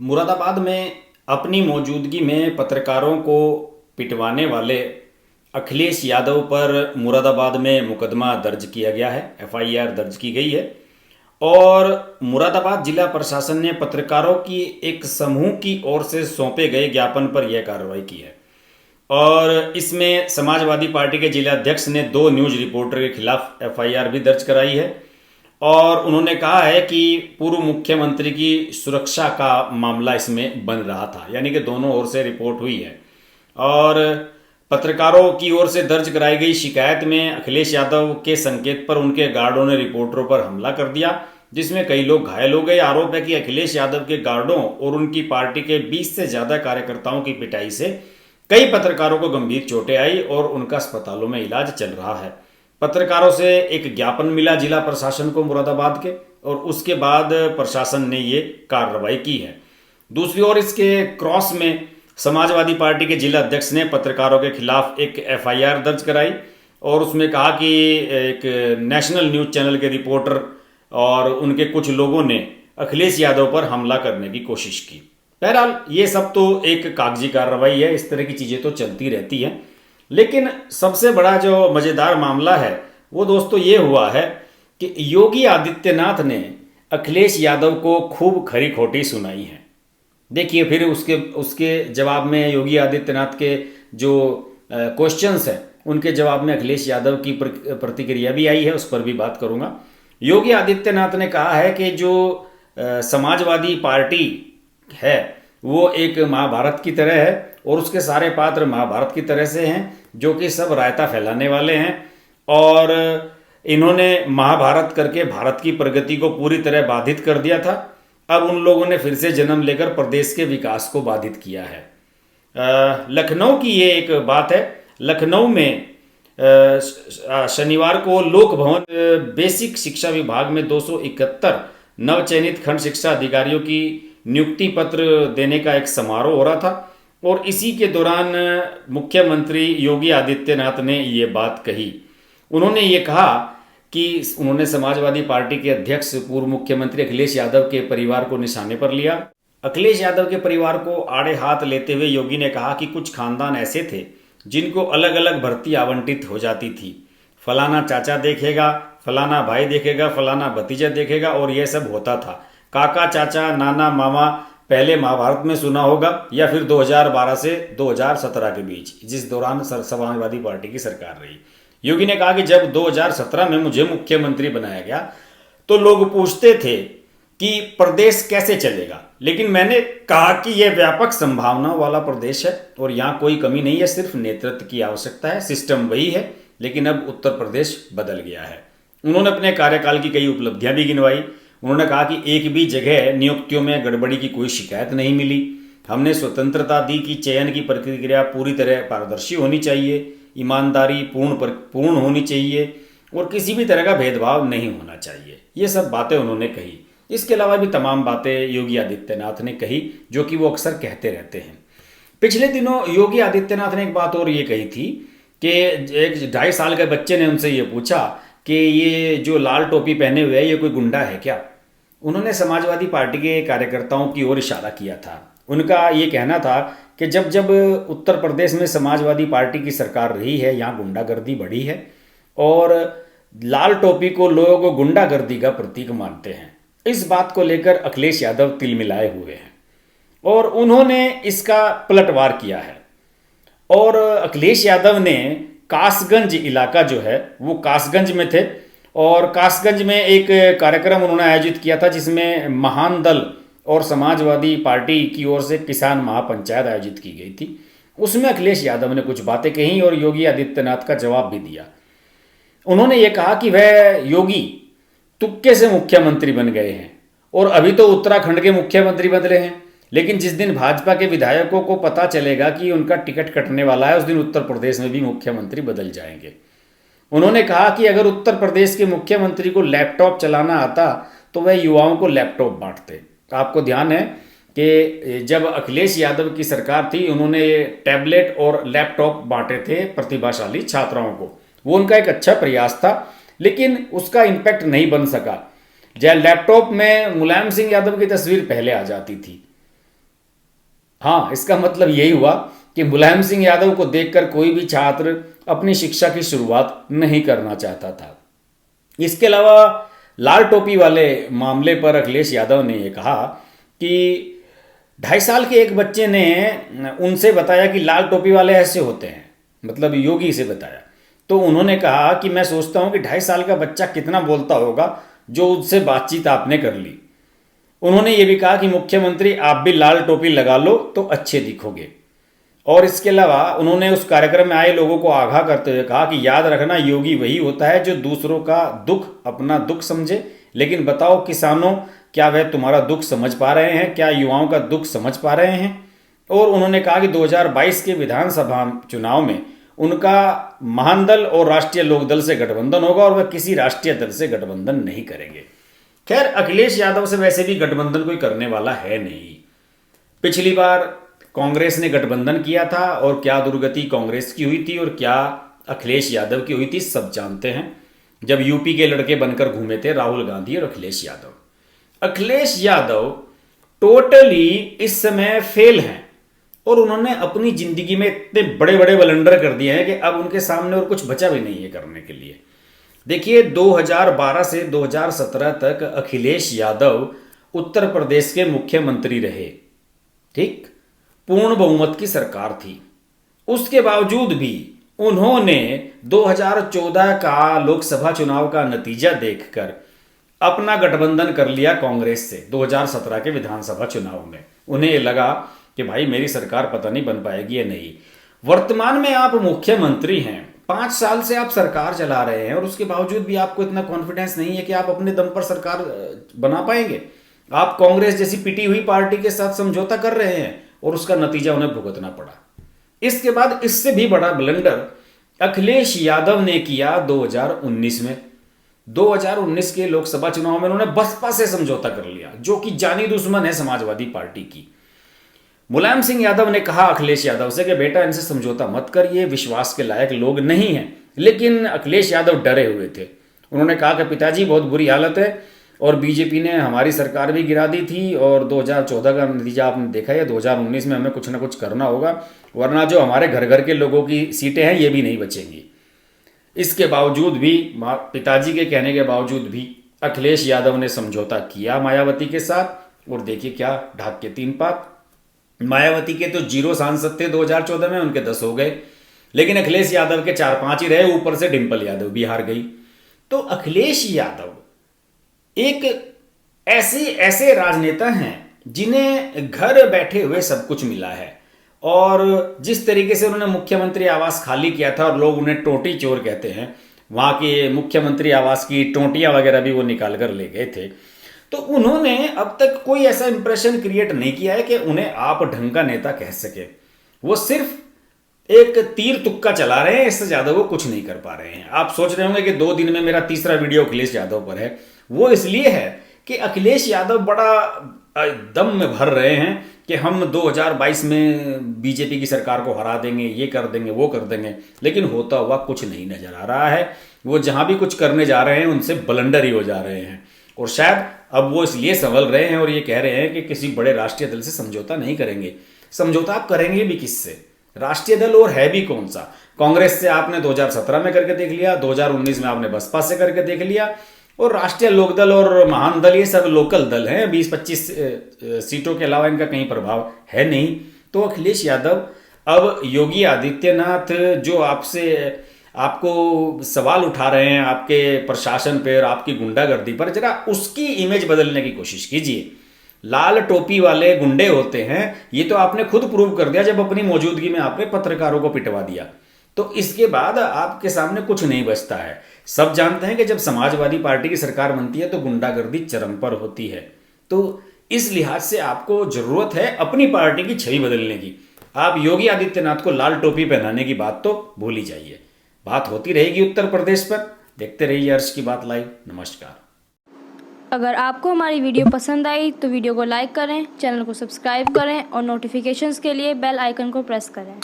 मुरादाबाद में अपनी मौजूदगी में पत्रकारों को पिटवाने वाले अखिलेश यादव पर मुरादाबाद में मुकदमा दर्ज किया गया है। एफआईआर दर्ज की गई है और मुरादाबाद जिला प्रशासन ने पत्रकारों की एक समूह की ओर से सौंपे गए ज्ञापन पर यह कार्रवाई की है। और इसमें समाजवादी पार्टी के जिलाध्यक्ष ने 2 न्यूज रिपोर्टर के खिलाफ एफआईआर भी दर्ज कराई है और उन्होंने कहा है कि पूर्व मुख्यमंत्री की सुरक्षा का मामला इसमें बन रहा था, यानी कि दोनों ओर से रिपोर्ट हुई है। और पत्रकारों की ओर से दर्ज कराई गई शिकायत में अखिलेश यादव के संकेत पर उनके गार्डों ने रिपोर्टरों पर हमला कर दिया, जिसमें कई लोग घायल हो गए। आरोप है कि अखिलेश यादव के गार्डों और उनकी पार्टी के 20 से ज्यादा कार्यकर्ताओं की पिटाई से कई पत्रकारों को गंभीर चोटें आई और उनका अस्पतालों में इलाज चल रहा है। पत्रकारों से एक ज्ञापन मिला जिला प्रशासन को मुरादाबाद के, और उसके बाद प्रशासन ने ये कार्रवाई की है। दूसरी ओर इसके क्रॉस में समाजवादी पार्टी के जिला अध्यक्ष ने पत्रकारों के खिलाफ एक एफआईआर दर्ज कराई और उसमें कहा कि एक नेशनल न्यूज चैनल के रिपोर्टर और उनके कुछ लोगों ने अखिलेश यादव पर हमला करने की कोशिश की। बहरहाल ये सब तो एक कागजी कार्रवाई है, इस तरह की चीज़ें तो चलती रहती हैं। लेकिन सबसे बड़ा जो मज़ेदार मामला है वो दोस्तों ये हुआ है कि योगी आदित्यनाथ ने अखिलेश यादव को खूब खरी खोटी सुनाई है। देखिए, फिर उसके जवाब में योगी आदित्यनाथ के जो क्वेश्चंस हैं उनके जवाब में अखिलेश यादव की प्रतिक्रिया भी आई है, उस पर भी बात करूंगा। योगी आदित्यनाथ ने कहा है कि जो समाजवादी पार्टी है वो एक महाभारत की तरह है और उसके सारे पात्र महाभारत की तरह से हैं, जो कि सब रायता फैलाने वाले हैं। और इन्होंने महाभारत करके भारत की प्रगति को पूरी तरह बाधित कर दिया था। अब उन लोगों ने फिर से जन्म लेकर प्रदेश के विकास को बाधित किया है। लखनऊ की ये एक बात है। लखनऊ में शनिवार को लोक भवन बेसिक शिक्षा विभाग में 271 नवचयनित खंड शिक्षा अधिकारियों की नियुक्ति पत्र देने का एक समारोह हो रहा था और इसी के दौरान मुख्यमंत्री योगी आदित्यनाथ ने ये बात कही। उन्होंने ये कहा कि उन्होंने समाजवादी पार्टी के अध्यक्ष पूर्व मुख्यमंत्री अखिलेश यादव के परिवार को निशाने पर लिया। अखिलेश यादव के परिवार को आड़े हाथ लेते हुए योगी ने कहा कि कुछ खानदान ऐसे थे जिनको अलग अलग भर्ती आवंटित हो जाती थी। फलाना चाचा देखेगा, फलाना भाई देखेगा, फलाना भतीजा देखेगा और यह सब होता था। काका, चाचा, नाना, मामा पहले महाभारत में सुना होगा या फिर 2012 से 2017 के बीच, जिस दौरान समाजवादी पार्टी की सरकार रही। योगी ने कहा कि जब 2017 में मुझे मुख्यमंत्री बनाया गया तो लोग पूछते थे कि प्रदेश कैसे चलेगा, लेकिन मैंने कहा कि यह व्यापक संभावनाओं वाला प्रदेश है और यहाँ कोई कमी नहीं है, सिर्फ नेतृत्व की आवश्यकता है। सिस्टम वही है, लेकिन अब उत्तर प्रदेश बदल गया है। उन्होंने अपने कार्यकाल की कई उपलब्धियां भी गिनवाई। उन्होंने कहा कि एक भी जगह नियुक्तियों में गड़बड़ी की कोई शिकायत नहीं मिली। हमने स्वतंत्रता दी कि चयन की प्रक्रिया पूरी तरह पारदर्शी होनी चाहिए, ईमानदारी पूर्ण होनी चाहिए और किसी भी तरह का भेदभाव नहीं होना चाहिए। ये सब बातें उन्होंने कही। इसके अलावा भी तमाम बातें योगी आदित्यनाथ ने कही, जो कि वो अक्सर कहते रहते हैं। पिछले दिनों योगी आदित्यनाथ ने एक बात और ये कही थी कि एक 2.5 साल के बच्चे ने उनसे ये पूछा कि ये जो लाल टोपी पहने हुए है ये कोई गुंडा है क्या। उन्होंने समाजवादी पार्टी के कार्यकर्ताओं की ओर इशारा किया था। उनका ये कहना था कि जब जब उत्तर प्रदेश में समाजवादी पार्टी की सरकार रही है, यहाँ गुंडागर्दी बढ़ी है और लाल टोपी को लोग गुंडागर्दी का प्रतीक मानते हैं। इस बात को लेकर अखिलेश यादव तिलमिलाए हुए हैं और उन्होंने इसका पलटवार किया है। और अखिलेश यादव ने कासगंज इलाका जो है वो कासगंज में थे और कासगंज में एक कार्यक्रम उन्होंने आयोजित किया था जिसमें महान दल और समाजवादी पार्टी की ओर से किसान महापंचायत आयोजित की गई थी। उसमें अखिलेश यादव ने कुछ बातें कही और योगी आदित्यनाथ का जवाब भी दिया। उन्होंने ये कहा कि वह योगी तुक्के से मुख्यमंत्री बन गए हैं और अभी तो उत्तराखंड के मुख्यमंत्री बदले हैं, लेकिन जिस दिन भाजपा के विधायकों को पता चलेगा कि उनका टिकट कटने वाला है, उस दिन उत्तर प्रदेश में भी मुख्यमंत्री बदल जाएंगे। उन्होंने कहा कि अगर उत्तर प्रदेश के मुख्यमंत्री को लैपटॉप चलाना आता तो वह युवाओं को लैपटॉप बांटते। आपको ध्यान है कि जब अखिलेश यादव की सरकार थी उन्होंने टैबलेट और लैपटॉप बांटे थे प्रतिभाशाली छात्राओं को। वो उनका एक अच्छा प्रयास था, लेकिन उसका इम्पैक्ट नहीं बन सका। जब लैपटॉप में मुलायम सिंह यादव की तस्वीर पहले आ जाती थी हाँ, इसका मतलब यही हुआ कि मुलायम सिंह यादव को देखकर कोई भी छात्र अपनी शिक्षा की शुरुआत नहीं करना चाहता था। इसके अलावा लाल टोपी वाले मामले पर अखिलेश यादव ने यह कहा कि 2.5 साल के एक बच्चे ने उनसे बताया कि लाल टोपी वाले ऐसे होते हैं, मतलब योगी से बताया। तो उन्होंने कहा कि मैं सोचता हूं कि 2.5 साल का बच्चा कितना बोलता होगा जो उससे बातचीत आपने कर ली। उन्होंने ये भी कहा कि मुख्यमंत्री आप भी लाल टोपी लगा लो तो अच्छे दिखोगे। और इसके अलावा उन्होंने उस कार्यक्रम में आए लोगों को आगाह करते हुए कहा कि याद रखना, योगी वही होता है जो दूसरों का दुख अपना दुख समझे। लेकिन बताओ किसानों, क्या वह तुम्हारा दुख समझ पा रहे हैं? क्या युवाओं का दुख समझ पा रहे हैं? और उन्होंने कहा कि 2022 के विधानसभा चुनाव में उनका महान-दल और राष्ट्रीय लोकदल से गठबंधन होगा और वह किसी राष्ट्रीय दल से गठबंधन नहीं करेंगे। खैर, अखिलेश यादव से वैसे भी गठबंधन कोई करने वाला है नहीं। पिछली बार कांग्रेस ने गठबंधन किया था और क्या दुर्गति कांग्रेस की हुई थी और क्या अखिलेश यादव की हुई थी, सब जानते हैं। जब यूपी के लड़के बनकर घूमे थे राहुल गांधी और अखिलेश यादव। अखिलेश यादव टोटली इस समय फेल हैं और उन्होंने अपनी जिंदगी में इतने बड़े बड़े ब्लंडर कर दिए हैं कि अब उनके सामने और कुछ बचा भी नहीं है करने के लिए। देखिए, 2012 से 2017 तक अखिलेश यादव उत्तर प्रदेश के मुख्यमंत्री रहे, ठीक, पूर्ण बहुमत की सरकार थी। उसके बावजूद भी उन्होंने 2014 का लोकसभा चुनाव का नतीजा देखकर अपना गठबंधन कर लिया कांग्रेस से। 2017 के विधानसभा चुनाव में उन्हें लगा कि भाई मेरी सरकार पता नहीं बन पाएगी या नहीं। वर्तमान में आप मुख्यमंत्री हैं, 5 साल से आप सरकार चला रहे हैं और उसके बावजूद भी आपको इतना कॉन्फिडेंस नहीं है कि आप अपने दम पर सरकार बना पाएंगे। आप कांग्रेस जैसी पिटी हुई पार्टी के साथ समझौता कर रहे हैं और उसका नतीजा उन्हें भुगतना पड़ा। इसके बाद इससे भी बड़ा ब्लंडर अखिलेश यादव ने किया 2019 में। 2019 के लोकसभा चुनाव में उन्होंने बसपा से समझौता कर लिया, जो कि जानी दुश्मन है समाजवादी पार्टी की। मुलायम सिंह यादव ने कहा अखिलेश यादव से कि बेटा इनसे समझौता मत करिए, विश्वास के लायक लोग नहीं हैं। लेकिन अखिलेश यादव डरे हुए थे। उन्होंने कहा कि पिताजी बहुत बुरी हालत है और बीजेपी ने हमारी सरकार भी गिरा दी थी और 2014 का नतीजा आपने देखा है। 2019 में हमें कुछ ना कुछ करना होगा, वरना जो हमारे घर घर के लोगों की सीटें हैं ये भी नहीं बचेंगी। इसके बावजूद भी, पिताजी के कहने के बावजूद भी अखिलेश यादव ने समझौता किया मायावती के साथ और देखिए क्या ढाक के 3 पात। मायावती के तो 0 सांसद थे 2014 में, उनके 10 हो गए, लेकिन अखिलेश यादव के 4-5 ही रहे। ऊपर से डिंपल यादव भी हार गई। तो अखिलेश यादव एक ऐसे राजनेता हैं जिन्हें घर बैठे हुए सब कुछ मिला है। और जिस तरीके से उन्होंने मुख्यमंत्री आवास खाली किया था और लोग उन्हें टोटी चोर कहते हैं, वहां के मुख्यमंत्री आवास की टोटियां वगैरह भी वो निकाल कर ले गए थे। तो उन्होंने अब तक कोई ऐसा इंप्रेशन क्रिएट नहीं किया है कि उन्हें आप ढंग का नेता कह सके। वो सिर्फ एक तीर तुक्का चला रहे हैं, इससे ज्यादा वो कुछ नहीं कर पा रहे हैं। आप सोच रहे होंगे कि 2 दिन में मेरा तीसरा वीडियो अखिलेश यादव पर है। वो इसलिए है कि अखिलेश यादव बड़ा दम में भर रहे हैं कि हम 2022 में बीजेपी की सरकार को हरा देंगे, ये कर देंगे, वो कर देंगे, लेकिन होता हुआ कुछ नहीं नजर आ रहा है। वो जहां भी कुछ करने जा रहे हैं उनसे ब्लंडर ही हो जा रहे हैं और शायद अब वो इसलिए संभल रहे हैं और ये कह रहे हैं कि किसी बड़े राष्ट्रीय दल से समझौता नहीं करेंगे। समझौता आप करेंगे भी किससे? राष्ट्रीय दल और है भी कौन सा? कांग्रेस से आपने 2017 में करके देख लिया, 2019 में आपने बसपा से करके देख लिया, और राष्ट्रीय लोकदल और महान दल ये सब लोकल दल हैं। 20-25 सीटों के अलावा इनका कहीं प्रभाव है नहीं। तो अखिलेश यादव अब योगी आदित्यनाथ जो आपको सवाल उठा रहे हैं आपके प्रशासन पे और आपकी गुंडागर्दी पर, जरा उसकी इमेज बदलने की कोशिश कीजिए। लाल टोपी वाले गुंडे होते हैं, ये तो आपने खुद प्रूव कर दिया जब अपनी मौजूदगी में आपने पत्रकारों को पिटवा दिया। तो इसके बाद आपके सामने कुछ नहीं बचता है। सब जानते हैं कि जब समाजवादी पार्टी की सरकार बनती है तो गुंडागर्दी चरम पर होती है। तो इस लिहाज से आपको जरूरत है अपनी पार्टी की छवि बदलने की। आप योगी आदित्यनाथ को लाल टोपी पहनाने की बात तो भूल ही जाइए। बात होती रहेगी उत्तर प्रदेश पर। देखते रहिए अर्श की बात लाइव। नमस्कार। अगर आपको हमारी वीडियो पसंद आई तो वीडियो को लाइक करें, चैनल को सब्सक्राइब करें और नोटिफिकेशंस के लिए बेल आइकन को प्रेस करें।